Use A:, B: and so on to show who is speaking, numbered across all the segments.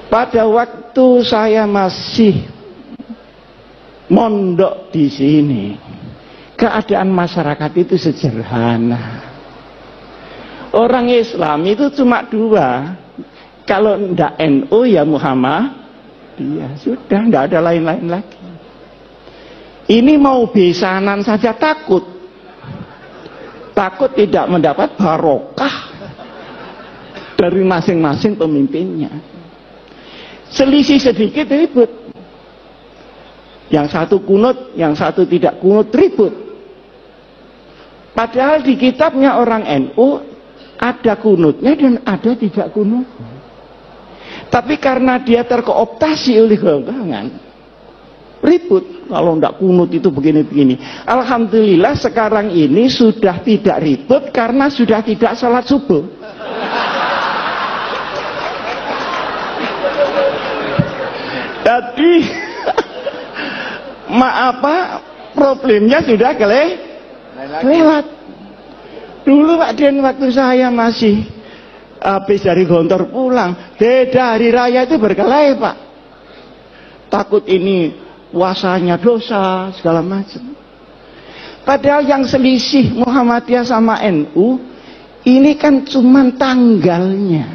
A: Pada waktu saya masih mondok di sini, keadaan masyarakat itu sederhana. Orang Islam itu cuma dua, kalau ndak NU ya Muhammadiyah, sudah ndak ada lain-lain lagi. Ini mau besanan saja takut tidak mendapat barokah dari masing-masing pemimpinnya. Selisih sedikit ribut. Yang satu kunut, yang satu tidak kunut, ribut. Padahal di kitabnya orang NU ada kunutnya dan ada tidak kunut. Tapi karena dia terkooptasi oleh golongan, ribut. Kalau tidak kunut itu begini-begini. Alhamdulillah sekarang ini sudah tidak ribut karena sudah tidak salat subuh. Jadi problemnya sudah kelewat. Dulu Pak Den, waktu saya masih habis dari Gontor pulang, beda hari raya itu berkelahi Pak. Takut ini puasanya dosa segala macam. Padahal yang selisih Muhammadiyah sama NU ini kan cuman tanggalnya,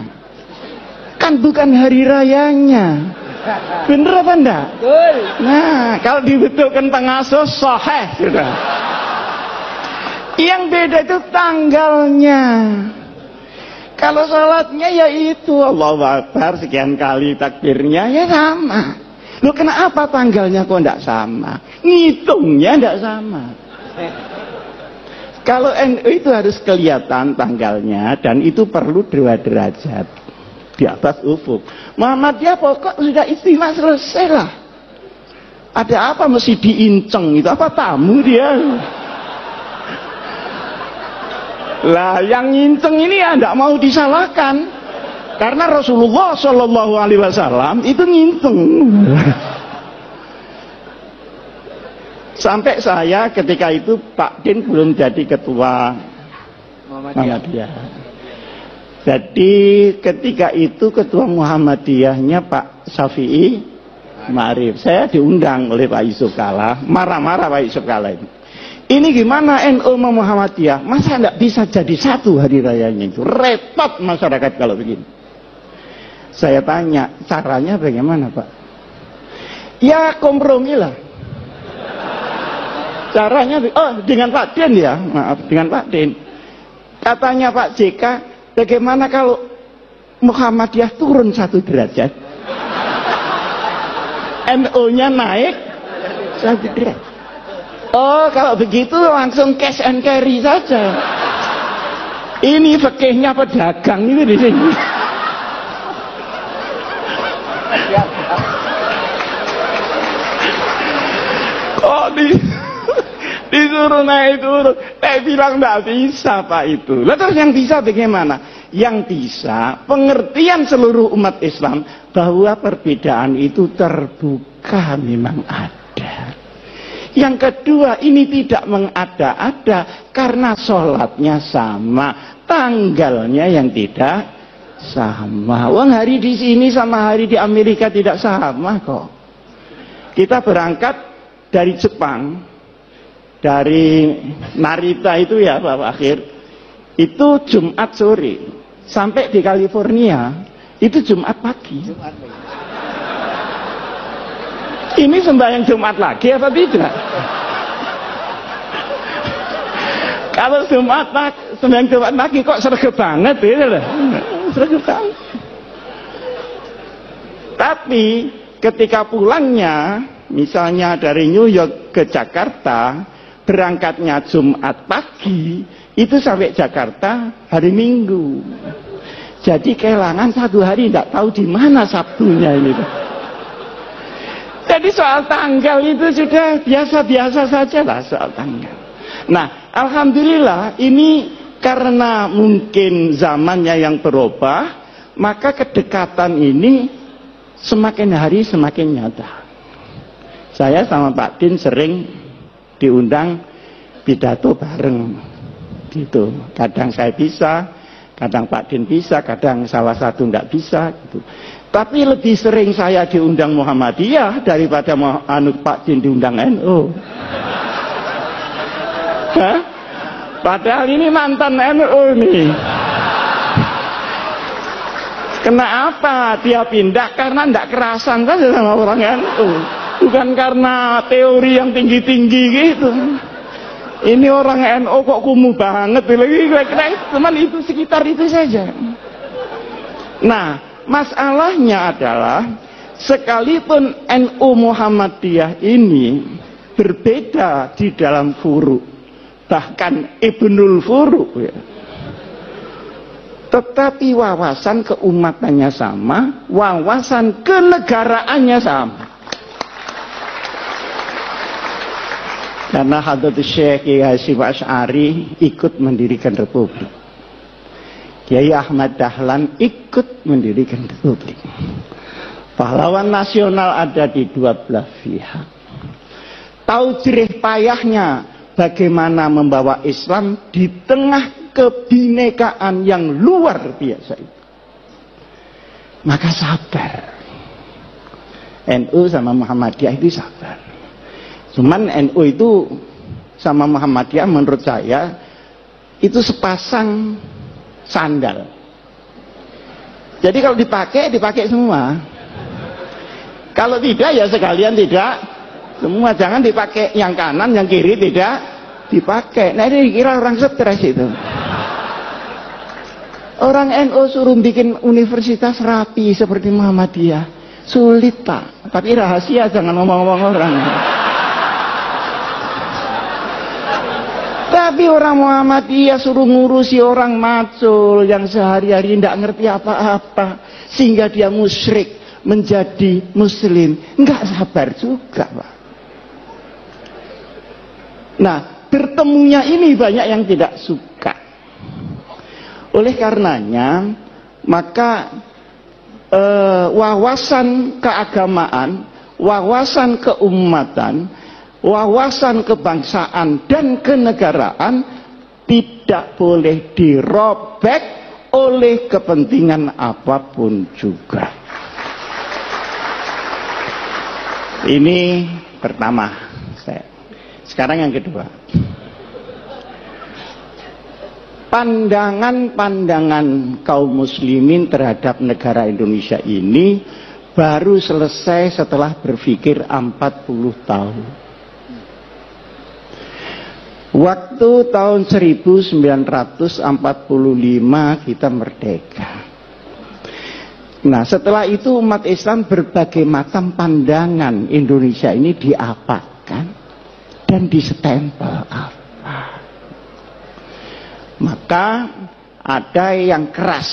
A: kan bukan hari rayanya. Bener apa enggak? Betul. Nah, kalau dibetulkan pengasuh sahih sudah. Yang beda itu tanggalnya. Kalau salatnya ya itu Allahu Akbar sekian kali takbirnya ya sama. Loh kenapa tanggalnya kok enggak sama? Ngitungnya enggak sama. Kalau NU itu harus kelihatan tanggalnya dan itu perlu 2 derajat di atas ufuk. Muhammadiyah pokok sudah istimewa selesai lah. Ada apa mesti diinceng itu? Apa tamu dia? Lah yang nginceng ini ya tidak mau disalahkan. Karena Rasulullah Shallallahu Alaihi Wasallam itu nginceng. Sampai saya ketika itu Pak Din belum jadi ketua Muhammadiyah. Jadi ketika itu ketua Muhammadiyahnya Pak Syafi'i Ma'rif. Saya diundang oleh Pak Yusuf Kala. Marah-marah Pak Yusuf Kala itu. Ini gimana NU sama Muhammadiyah? Masa enggak bisa jadi satu hari rayanya itu? Repot masyarakat kalau begini. Saya tanya, caranya bagaimana Pak? Ya kompromi lah. Caranya, dengan Pak Den ya. Maaf, dengan Pak Den. Katanya Pak JK, bagaimana kalau Muhammadiyah turun 1 derajat? NU-nya naik 1 derajat. Oh, kalau begitu langsung cash and carry saja. Ini fikihnya pedagang itu di sini. Kok disuruh naik turun? Saya bilang tidak bisa Pak itu. Lalu terus yang bisa bagaimana? Yang bisa pengertian seluruh umat Islam bahwa perbedaan itu terbuka memang ada. Yang kedua, ini tidak mengada-ada karena sholatnya sama, tanggalnya yang tidak sama. Wong hari di sini sama hari di Amerika tidak sama kok. Kita berangkat dari Jepang, dari Narita itu ya Pak Akhir, itu Jumat sore, sampai di California itu Jumat pagi. Ini sembahyang Jumat lagi apa tidak? Kalau sembahyang Jumat pagi kok sergap banget gitu loh. Sergap banget. Tapi ketika pulangnya, misalnya dari New York ke Jakarta, berangkatnya Jumat pagi, itu sampai Jakarta hari Minggu. Jadi kehilangan 1 hari, tidak tahu di mana Sabtunya ini. Jadi soal tanggal itu sudah biasa-biasa saja lah soal tanggal. Nah, alhamdulillah ini karena mungkin zamannya yang berubah, maka kedekatan ini semakin hari semakin nyata. Saya sama Pak Din sering diundang pidato bareng gitu. Kadang saya bisa, Kadang Pak Din bisa, kadang salah satu tidak bisa gitu. Tapi lebih sering saya diundang Muhammadiyah daripada Pak Din diundang NU. Hah? Padahal ini mantan NU nih. Kenapa dia pindah? Karena tidak kerasan saja sama orang NU. Bukan karena teori yang tinggi-tinggi gitu. Ini orang NU kok kumuh banget. Kira-kira teman itu sekitar itu saja. Nah, masalahnya adalah sekalipun NU Muhammadiyah ini berbeda di dalam furu, bahkan Ibnul Furu ya, tetapi wawasan keumatannya sama, wawasan kenegaraannya sama. Karena Hadratus Syekh Kiai Hasyim Asy'ari ikut mendirikan republik, Kiai Ahmad Dahlan ikut mendirikan republik. Pahlawan nasional ada di dua belah pihak. Tahu jerih payahnya bagaimana membawa Islam di tengah kebinekaan yang luar biasa itu. Maka sabar. NU sama Muhammadiyah itu sabar. Cuman NU itu sama Muhammadiyah menurut saya itu sepasang sandal. Jadi kalau dipakai semua. Kalau tidak ya sekalian tidak semua. Jangan dipakai yang kanan, yang kiri tidak dipakai. Nah ini kira orang stres itu. Orang NU suruh bikin universitas rapi seperti Muhammadiyah. Sulit Pak. Tapi rahasia, jangan ngomong-ngomong orang. Tapi orang Muhammadiyah suruh ngurusi orang macul yang sehari-hari tidak ngerti apa-apa. Sehingga dia musyrik menjadi muslim. Enggak sabar juga Pak. Nah, bertemunya ini banyak yang tidak suka. Oleh karenanya, maka wawasan keagamaan, wawasan keumatan, wawasan kebangsaan dan kenegaraan tidak boleh dirobek oleh kepentingan apapun juga. Ini pertama. Sekarang yang kedua. Pandangan-pandangan kaum muslimin terhadap negara Indonesia ini baru selesai setelah berpikir 40 tahun. Waktu tahun 1945 kita merdeka. Nah, setelah itu umat Islam berbagai macam pandangan Indonesia ini diapakan dan disestempel apa. Maka ada yang keras,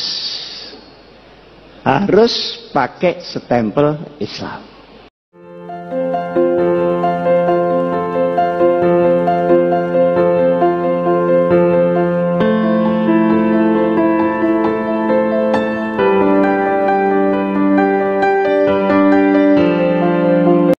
A: harus pakai stempel Islam.